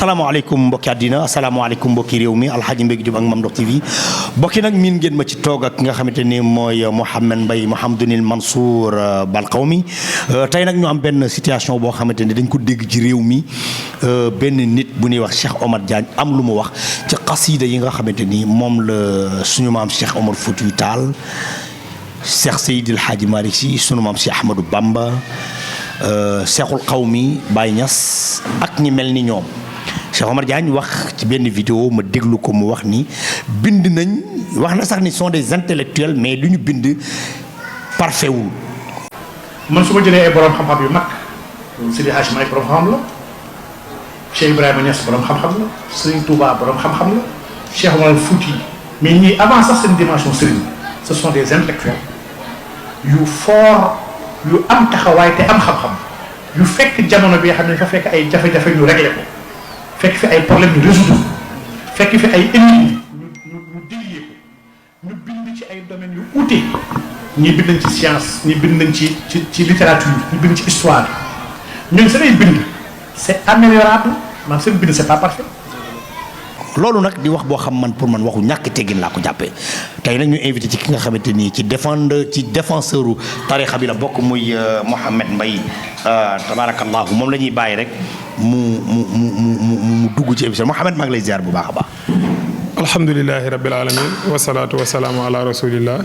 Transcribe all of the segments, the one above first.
asalaamaaleykum mbokki àddina asalaamaaleykum mbokki réew mi Alxaaji Mbégi Jóob ak Mame Ndokh TV mbokki nag miin ngeen ma ci toog ak ki nga xamante ni mooy Mouhamed Mbaye Mouhamadunil Mansour Balqawmi tey nag ñu am benn situation boo xamante ni dañ ko dégg ci réew mi benn nit bu ñuy wax Cheikh Omar Diagne am lu mu wax ci xasiida yi nga xamante ni moom la suñu maam Cheikh Omar Foutiyou Tall Cheikh Seydil Hadji Malick Sy sunu maam Cheikh Ahmadou Bamba Cheikhul Qawmi Baye Niass ak ñi mel ni ñoom Cheikh Omar Diagne wax ci benn vidéo ma déglu ko mu wax ni bind nañ wax na sax ni sont des intellectuels mais lu ñu bind parfait wul. man su ma jëlee ay borom xam-xam yu mag Seydi Hadji Malick borom xam-xam la Cheikh Ibrahima Niass borom xam-xam la Serigne Touba borom xam-xam la Cheikh Omar Fouti mais ñii avant sax seen dimension Serigne ce sont des intellectuels yu fort yu am taxawaay te am xam-xam yu fekk jamono bi nga xam ne dafa fekk ay jafe-jafe ñu réglé ko. fekk fi ay problème ñu résoudre fekk fi ay ennemis ñu délier ko ñu bind ci ay domaines yu ute ñii bind nañ ci science ñii bind nañ ci littérature ñii bind ci histoire ñun seen ay bind c'est améliorable maanaam seen bind c'est pas parfait. loolu nag di wax boo xam man pour man waxu ñàkk teggin laa ko jàppee tey nag ñu invité ci ki nga xamante ni ci défenseur u tarixa bi la bokk muy Mouhamed Mbaye tabarakallahu moom la ñuy bàyyi rek mu dugg ci émission Mouhamed maa ngi lay ziar bu baax a baax. alhamdulilahi rabbil alamin wasalaatu wasalaamu ala rasulillah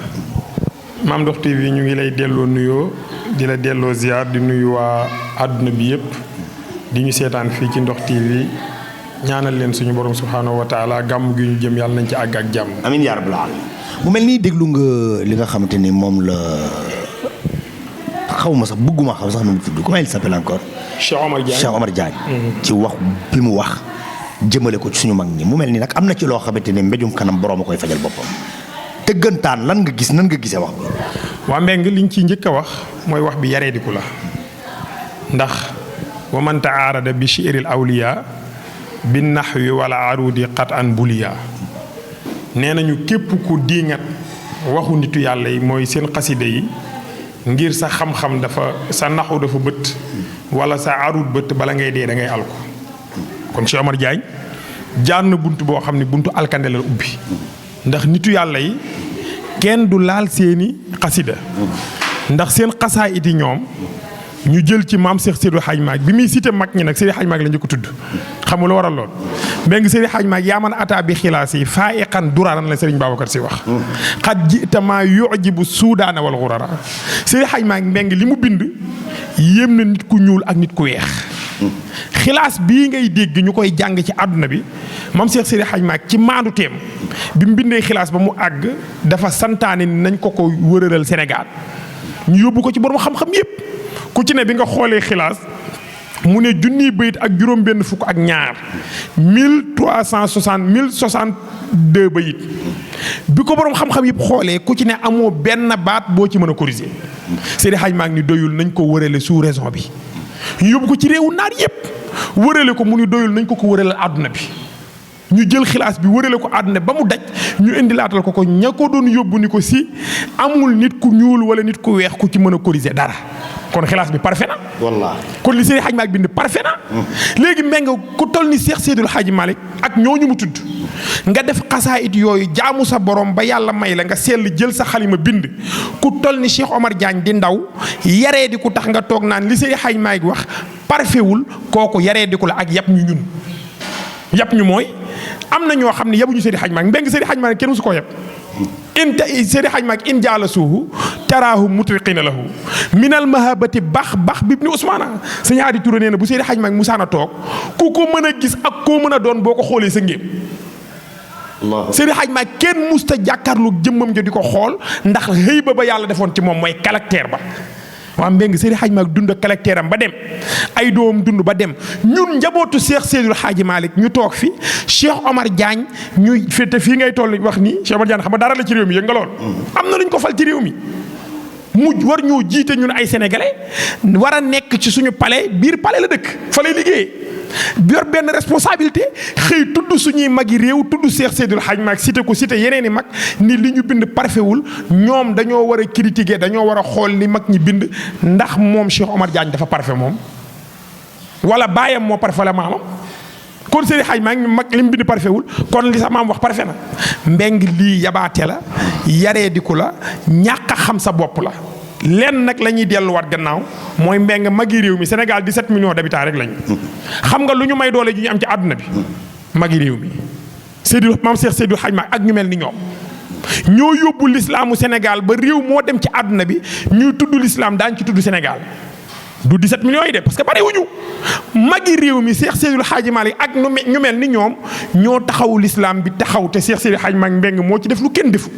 Mame Ndokh TV ñu ngi lay delloo nuyoo di la delloo ziar di nuyu waa àdduna bi yëpp di ñu seetaan fii ci Ndokh TV ñaanal leen suñu borom subhaanahu wa taala gàmm gi ñu jëm yàlla nañ ci àgg ak jàmm. amiin yaa rabbal aalamiin mu mel nii déglu nga li nga xamante ni moom la xaw ma sax bëgguma xaw sax nu mu tudd comment il s'appelle encore. Cheikh Omar Diagne ci wax bi mu wax jëmale ko ci suñu mag ñi mu mel ni nag am na ci loo xamante ni mbéjum kanam borom a koy fajal boppam dëggantaan lan nga gis nan nga gisee wax bi. waa Mbeng liñ ci njëkk a wax mooy wax bi yareediku la ndax wa man taarada bi shi'ril awliya bi naxwi wala arudi qat an buliya nee nañu képp ku diingat waxu nitu yàlla yi mooy seen xaside yi ngir sa xam-xam dafa sa naxu dafa bët wala sa arud bët bala ngay dee da ngay alko kon Cheikh Omar Diagne jaar na bunt boo xam ne buntu alkande la ubbi ndax nitu yàlla yi kenn du laal seeni xasida ndax seen xasaa iti ñoom ñu jël ci maam Cheikh Seydou Hadj Malick bi muy cité mag ñi nag Seydou Hadj Malick la ñu ko tudd xam nga lu waral lool mais ngi Seydou Hadj Malick yaa man ataa bi xilaas yi faa iqan duraaran la Serigne Babacar Sy wax xat ji tamaa yujibu suudaana wal xurara Seydou Hadj Malick mbeng li mu bind yéem na nit ku ñuul ak nit ku weex xilaas bii ngay dégg ñu koy jàng ci àdduna bi maam Cheikh Seydou Hadj Malick ci maandu teem bi mu bindee xilaas ba mu àgg dafa santaane ni nañ ko wërëral Sénégal ñu yóbbu ko ci borom xam-xam yépp ku ci ne bi nga xoolee xilaas mu ne junniy bayit ak juróom benn fukk ak ñaar 1062 bayit bi ko borom xam-xam yëpp xoolee ku ci ne amoo benn baat boo ci mën a corriger Seydi Hadj Malick ni doyul nañ ko wërale sous raison bi ñu yóbbu ko ci réewu naar yëpp wërale ko mu ni doyul nañ ko wërale àdduna bi ñu jël xilaas bi wërale ko àdduna ba mu daj ñu indilaatal ko ña ko doon yóbbu ni ko si amul nit ku ñuul wala nit ku weex ku ci mën a corriger dara kon xilaas bi parfait na. wallaahi kon li Seydi Hadj Malick bind parfait na. léegi mbeng ku toll ni Cheikh Seydil Hadji Malick ak ñooñu mu tudd nga def xasaayit yooyu jaamu sa borom ba yàlla may la nga sell jël sa xalima bind ku toll ni Cheikh Omar Diagne di ndaw yaree di ku tax nga toog naan li Seydi Hadji Malick wax parfait wul kooku yaree di ku la ak yàpp ñu ñun yàpp ñu mooy. am na ñoo xam ne yabuñu Seydi Hadj Malick mbeng Seydi Hadj Malick kenn musu koo yeb Seydi Hadj Malick in jaala suuhu taraahu mutriqina lahu minal mahabati bax bi ibni Ousmana sëñ Hadi Touré nee na bu Seydi Hadj Malick musaana toog ku ko mën a gis ak koo mën a doon boo ko xoolee sa ngéem Seydi Hadj Malick kenn musta jàkkaarlu jëmmam jo di ko xool ndax xëy ba yàlla defoon ci moom mooy caractère ba waa mbeng Seydi Hadj Malick dund caractère am ba dem ay doom dund ba dem ñun njabootu Cheikh Seydil Hadji Malick ñu toog fi Cheikh Omar Diagne ñu fi te fii ngay toll wax nii Cheikh Omar Diagne xam nga dara la ci réew mi yëg nga lool am na lu ñu ko fal ci réew mi mu war ñoo jiite ñun ay sénégalais war a nekk ci suñu palais biir palais la dëkk fa lay liggéeyee yor benn responsabilité xëy tudd suñuy magi réew tudd Cheikh Seydil Hadji Malick cité ko cité yeneen i mag ni li ñu bind parfait wul ñoom dañoo war a critiquer dañoo war a xool li mag ñi bind ndax moom Cheikh Omar Diagne dafa parfait moom wala baayam moo parfait la maamam kon Seydi Hadj Malick mag li mu bind parfait wul kon li sa maam wax parfait na. mbeng lii yabaate la yaree diku la ñàkk a xam sa bopp la lenn nag la ñuy delluwaat gannaaw mooy mbeng magi réew mi Sénégal 17 millions d'habitants rek lañu. xam nga lu ñu may doole ju ñu am ci àdduna bi magi réew mi Seydou maam Cheikh Seydou Hadj Malick ak ñu mel ni ñoom. ñoo yóbbu lislaamu Sénégal ba réew moo dem ci àdduna bi ñuy tudd lislaam daañu ci tudd Sénégal du 17 millions yi de parce que bari wuñu magi réew mi Cheikh Seydou Hadj Malick ak ñu mel ni ñoom ñoo taxawu lislaam bi taxaw te Cheikh Seydou Hadj Malick mbeng moo ci def lu kenn defu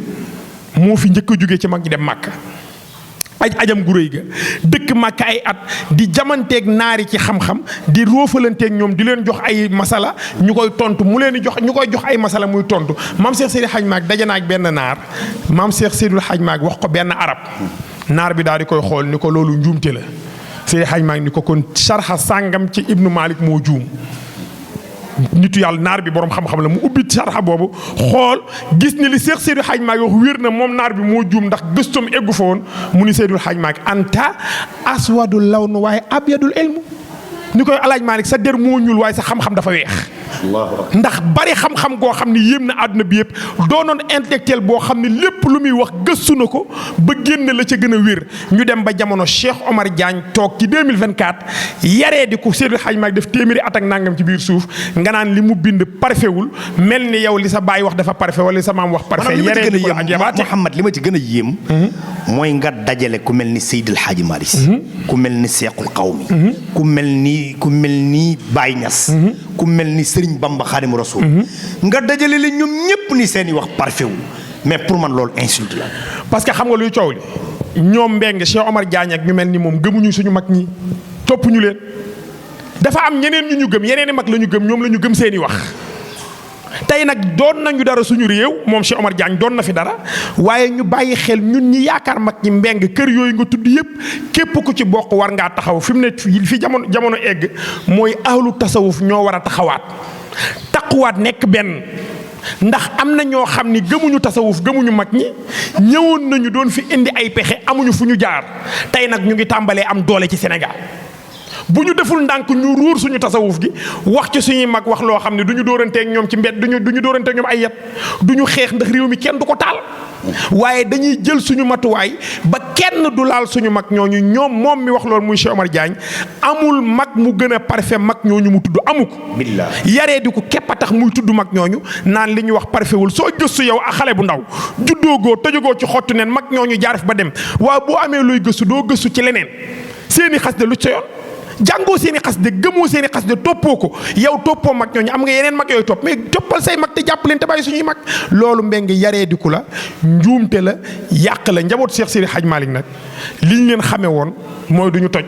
moo fi njëkk a jógee ci mag ñi dem Màkka ajam gu réy ga dëkk Màkka ay at di jamanteeg naari ci xam-xam di róofalanteeg ñoom di leen jox ay masala ñu koy tontu mu leen di jox ñu koy jox ay masala muy tontu maam Cheikh Seydou Hadj Malick daje na ak benn naar maam Cheikh Seydou Hadj Malick wax ko benn arab naar bi daal di koy xool ni ko loolu njuumte la Seydou Hadj Malick ni ko kon sarxa sàngam ci Ibnu Malik moo juum nitu yàlla naar bi borom xam-xam la mu ubbi sarxa boobu xool gis ni li Cheikh Seydou Hadj Malick wax wér na moom naar bi moo juum ndax gëstum eggu fa woon mu ni Seydou Hadj Malick anta aswadul lawnu waaye abyadul ilmu ni koy alaaj Malick sa der moo ñuul waaye sa xam-xam dafa weex ndax bari xam-xam goo xam ne yéem na àdduna bi yëpp doonoon intellectuel boo xam ne lépp lu muy wax gëstu na ko ba génn la ca gën a wér ñu dem ba jamono Cheikh Omar Diagne toog ci 2024 yaree di ko Seydou Hadj Malick def téeméeri at ak nangam ci biir suuf nga naan li mu bind parfait wul mel ni yow li sa baay wax dafa parfait wala li sa maam wax parfait yaree di ko ak yabaate Mouhamad li ma ci gën a yéem mooy nga dajale ku mel ni Seydil Hadji Malick ku mel ni Seexul Qawmi ku mel ni Baye Niass ku mel ni Serigne Bamba Khadimu Rasul nga dajale leen ñoom ñëpp ni seeni wax parfait wu mais pour man loolu insulte la. parce que xam nga luy coow li ñoom mbeng Cheikh Omar Diagne ak ñu mel ni moom gëmuñu suñu mag ñi topp ñu leen dafa am ñeneen ñu gëm yeneen i mag la ñu gëm ñoom la ñu gëm seeni wax. tey nag doon nañu dara suñu réew moom Cheikh Omar Diagne doon na fi dara waaye ñu bàyyi xel ñun ñi yaakaar mag ñi mbeng kër yooyu nga tudd yëpp képp ku ci bokk war ngaa taxaw fi mu ne fi jamono egg mooy ahlu tasawuf ñoo war a taxawaat taquwaat nekk benn ndax am na ñoo xam ni gëmuñu tasawuf gëmuñu mag ñi ñëwoon nañu doon fi indi ay pexe amuñu fu ñu jaar tey nag ñu ngi tàmbalee am doole ci Sénégal bu ñu deful ndànk ñu ruur suñu tasawuf gi wax ci suñuy mag wax loo xam ne du ñu dóoranteeg ñoom ci mbedd du ñu dóoranteeg ñoom ay yet du ñu xeex ndax réew mi kenn du ko taal waaye dañuy jël suñu matuwaay ba kenn du laal suñu mag ñooñu ñoom moom mi wax loolu muy Cheikh Omar Diagne amul mag mu gën a parfait mag ñooñu mu tudd amu ko yaree di ko képp a tax muy tudd mag ñooñu naan li ñu wax parfait wul soo gëstu yow ak xale bu ndaw juddoogoo tëjogoo ci xottu neen mag ñooñu jaar fi ba dem waaw boo amee looy gëstu doo gëstu ci leneen seeni xas de lu ca yoon jàngoo seen i xas de gëmoo seen i xas de toppoo ko yow toppoo mag ñooñu am nga yeneen mag yooyu topp mais toppal say mag te jàpp leen te bàyyi suñuy mag loolu mbeng yaree diku la njuumte la yàq la njaboot Cheikh Seydi Hadj Malick nag li ñu leen xamee woon mooy du ñu toj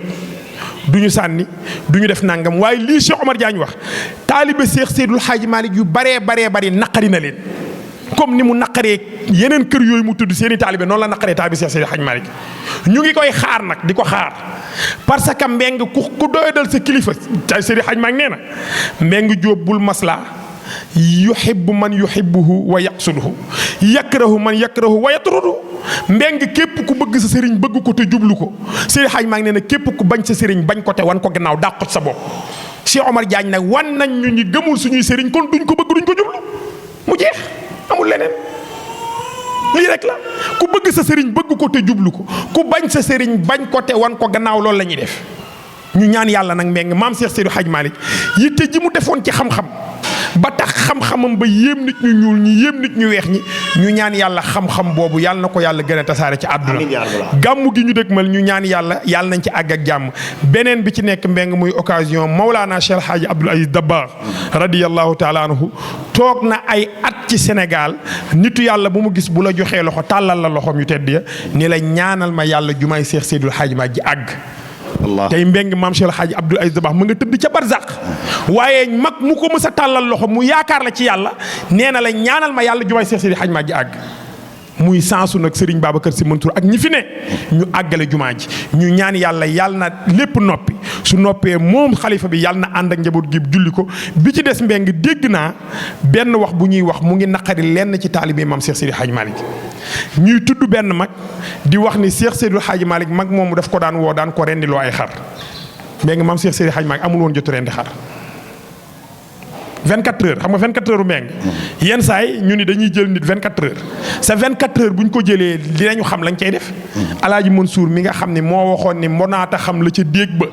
du ñu sànni du ñu def nangam waaye lii Cheikh Omar Diagne wax taalibe Cheikh Seydil Hadj Malick yu bari naqari na leen comme ni mu naqaree yeneen kër yooyu mu tudd seen i taalibe noonu la naqaree taalibe Cheikh Seydi Hadj Malick ñu ngi koy xaar nag di ko xaar parce que mbeng ku doyadal sa kilifa Seydi Hadj Malick nee na mbeng jóob bul masla yuhibbu man yuhibbuhu wa yaqsuduhu yakrahu man yakrahu wa yatrudu mbeng képp ku bëgg sa sëriñ bëgg ko te jublu ko Seydi Hadj Malick nee na képp ku bañ sa sëriñ bañ ko te wan ko gannaaw dàq ko sa bopp Cheikh Omar Diagne nag wan nañ ñu ñi gëmul suñuy sëriñ kon duñ ko bëgg duñ ko jublu mu jeex amul leneen lii rek la ku bëgg sa sëriñ bëgg ko te jublu ko ku bañ sa sëriñ bañ ko te wan ko gannaaw loolu la ñuy def ñu ñaan yàlla nag mbeng maam Cheikh Seydou Hadj Malick yitte ji mu defoon ci xam-xam ba tax xam-xamam ba yéem nit ñu ñuul ñi yéem nit ñu weex ñi ñu ñaan yàlla xam-xam boobu yàlla na ko yàlla gën a tasaare ci àdduna gàmmu gi ñu dëgmal ñu ñaan yàlla yàlla nañ ci àgg ak jàmm beneen bi ci nekk mbeng muy occasion Maulana Cheikh Hadji Abdoul Aziz Dabakh radiyallahu taala anhu toog na ay at ci Sénégal nitu yàlla bu mu gis bu la joxee loxo tàllal la loxoom yu tedd ya ni la ñaanal ma yàlla jumaay Cheikh Seydou Hadji Malick ji àgg tey mbeng maam Cheikh Hadji Abdoul Aziz Dabakh mu nga tëdd ca barzaq waaye mag mu ko mës a tàllal loxo mu yaakaar la ci yàlla nee na la ñaanal ma yàlla jumaay Cheikh Seydi Hadji Malick ji àgg muy sansu nag Serigne Babacar Sy Mansour ak ñi fi ne ñu àggale jumaa ji ñu ñaan yàlla yàlla na lépp noppi su noppee moom xalifa bi yàlla na ànd ak njaboot gi julli ko bi ci des mbeng dégg naa benn wax bu ñuy wax mu ngi naqari lenn ci taalibe maam Cheikh Seydi Hadji Malick ñuy tudd benn mag di wax ni Cheikh Seydi Hadji Malick mag moomu daf ko daan woo daan ko rendiloo ay xar mbeng maam Cheikh Seydi Hadji Malick amul woon jotu rendi xar 24 heures xam nga 24 heures u Mbengue yenn saa yi ñu ni dañuy jël nit 24 heures sa 24 heures bu ñu ko jëlee dinañu xam lañ cay def Alaaji Mansour mi nga xam ne moo waxoon ni mbonaata xam la ca déeg ba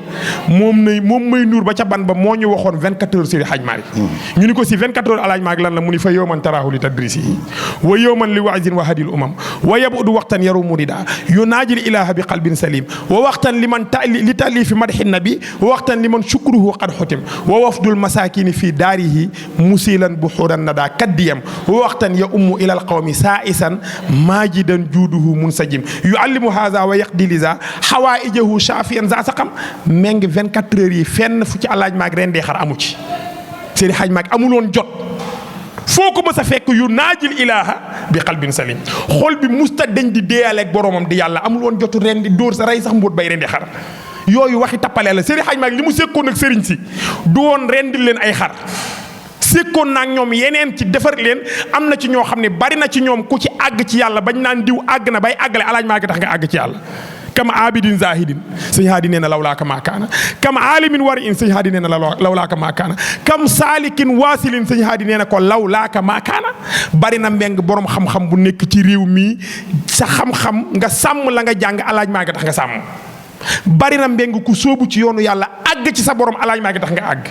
moom may nuur ba ca ban ba moo ñu waxoon 24 heures Seydi Hadj Malick ñu ni ko si 24 heures Alaaji Malick lan la mu ni fa yowman taraahu li tadrisi wa yowman li waazin wa hadil umam wa yabudu waxtan yaru murida yunaajil ilaha bi qalbin salim wa waxtan li talifi madhi nabi wa waxtan liman shukruhu qad xutim wa wafdul masakini fi daarihi musilan buhuran nada kaddiyam wa waxtan ya ummu ila alqawmi saisan majidan juuduhu munsajim yuallimu haza wa yaqdi liza hawaijahu shafiyan za saqam Mbengue 24 heures yi fenn fu ci Alaaji Malick rendee xar amu ci Seydi Hadj Malick amuloon jot foo ko mës a fekk yu naajil ilaha bi qalbin salim xol bi musta dañ di deeyaleeg boromam di yàlla amuloon jotu rendi dóor sa rey sax mbóot bay rendi xar yooyu waxi tappale la Seydi Hadj Malick li mu sekkoon ak sëriñ si du woon rendil leen ay xar sekkoon naag ñoom yeneen ci defar leen am na ci ñoo xam ne bari na ci ñoom ku ci àgg ci yàlla bañ naan diw àgg na bay àggale Alaaji Malick tax nga àgg ci yàlla kam abidin zahidin sëñ haadi nee na lawlaaka maa kaana kam alimin wari in sëñ haadi nee na lawlaaka maa kaana kam saalikin waasilin sëñ haadi nee na ko lawlaaka maa kaana bari na Mbengue borom xam-xam bu nekk ci réew mi sa xam-xam nga sàmm la nga jàng Alaaji Malick tax nga sàmm bari na Mbengue ku sóobu ci yoonu yàlla àgg ci sa borom Alaaji Malick tax nga àgg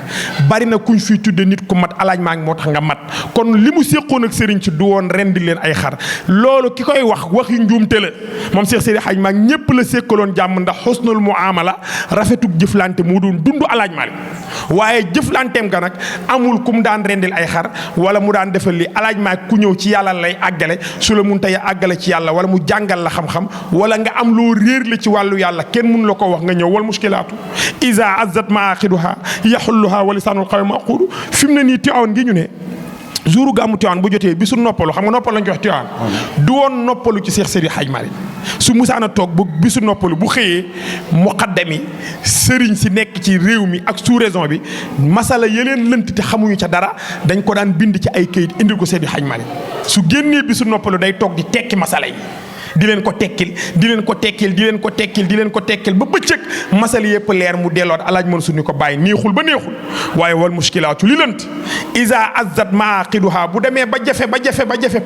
bari na kuñ fiy tudde nit ku mat Alaaji Malick moo tax nga mat kon li mu séqoon ak sëriñ ci du woon rendi leen ay xar loolu ki koy wax waxi njuumte la moom Cheikh Seydi Hadj Malick ñépp la séqaloon jàmm ndax xusnul muamala rafetug jëflante moo doon dund Alaaji Malick waaye jëflanteem ga nag amul ku mu daan rendil ay xar wala mu daan defal li Alaaji Malick ku ñëw ci yàlla lay àggale su la mun tey àggale ci yàlla wala mu jàngal la xam-xam wala nga am loo réer la ci wàllu yàlla kenn mun la ko wax nga ñëw wal mushkilaatu iza azzat maaxiduha yaxulluha wa lisaanul qawmi maqudu fi mu ne nii Tiwaawan gi ñu ne jouru gàmmu Tiwaawan bu jotee bisu noppalu xam nga noppalu lañ koy wax Tiwaawan du woon noppalu ci Cheikh Seydi Hadj Malick su musaana toog bu bisu noppalu bu xëyee muqaddami sëriñ si nekk ci réew mi ak sous-région bi masala yeleen lënt te xamuñu ca dara dañ ko daan bind ci ay këyit indil ko Seydi Hadj Malick su génnee bisu noppalu day toog di tekki masala yi di leen ko tekkil di leen ko tekkil di leen ko tekkil di leen ko tekkil ba bëccëg masal yëpp leer mu delloot Alaaji Mansour ni ko bàyyi neexul ba neexul waaye wal mushkilaatu li lënt iza azzat maaqiduha bu demee ba jafe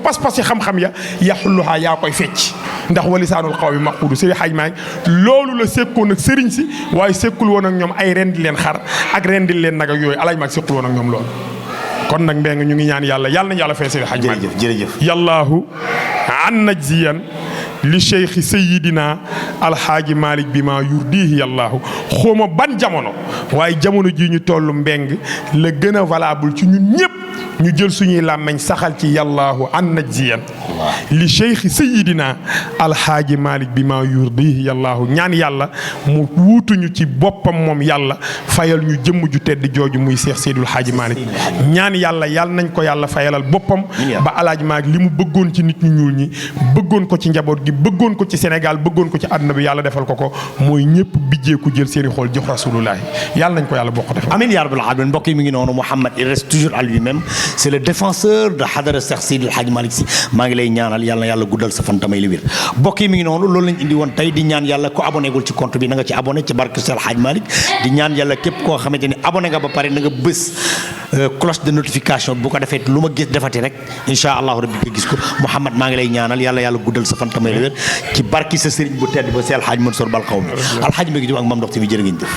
pas-pas yi xam-xam ya yaxulluha yaa koy fecc ndax walisaanul qawmi maqudu Seydi Hadj Malick loolu la sekkoon ak sëriñ si waaye sekkul woon ak ñoom ay rendi leen xar ak rendi leen nag ak yooyu Alaaji Malick sekkul woon ak ñoom loolu kon nag Mbengue ñu ngi ñaan yàlla nañu yàlla fay Seydi Hadj Malick jërëjëf yàllaahu an najziyan li cheikh sayidina alxaaji Malick bi maa yurdihi yàllaahu xawma ban jamono waaye jamono ji ñu toll Mbengue la gën a valable ci ñun ñëpp ñu jël suñuy làmmeñ saxal ci yàllaahu an najziyan li cheikh sayidina alxaaji Malick bi maa yurdihi yàllaahu ñaan yàlla mu wuutuñu ci boppam moom yàlla fayal ñu jëmm ju tedd jooju muy Cheikh Seydul Xaaji Malick ñaan yàlla nañ ko yàlla fayalal boppam ba Alaaji Malick li mu bëggoon ci nit ñu ñuul ñi bëggoon ko ci njaboot gi bëggoon ko ci Sénégal bëggoon ko ci àdduna bi yàlla defal ko mooy ñëpp bijjeeku jël seeni xool jox rasulullahi yàlla nañ ko yàlla bokk defal amiin yaa rabbal aalamiin mbokk yi mi ngi noonu Mouhamed il reste toujours à lui-même c'est le défenseur de hadara Cheikh Seydil Hadji Malick Sy maa ngi lay ñaanal yàlla na yàlla guddal sa fan tamay li wér mbokk yi mi ngi noonu loolu lañ indi woon tey di ñaan yàlla ko abonné gul ci compte bi na nga ci abonné ci barke Cheikh Hadji Malick di ñaan yàlla képp koo xamante ni abonné nga ba pare na nga bës cloche de notification bu ko defee lu ma gis defati rek incha allahu rabbi nga gis ko Mouhamed maa ngi lay ñaanal yàlla guddal sa fan tamay li wér ci barki sa sëriñ bu tedd ba Cheikh Hadji Mansour Bal Qawmi alxaaji Mbengue Diop ak Mame Ndokh TV jërë ngeen jëf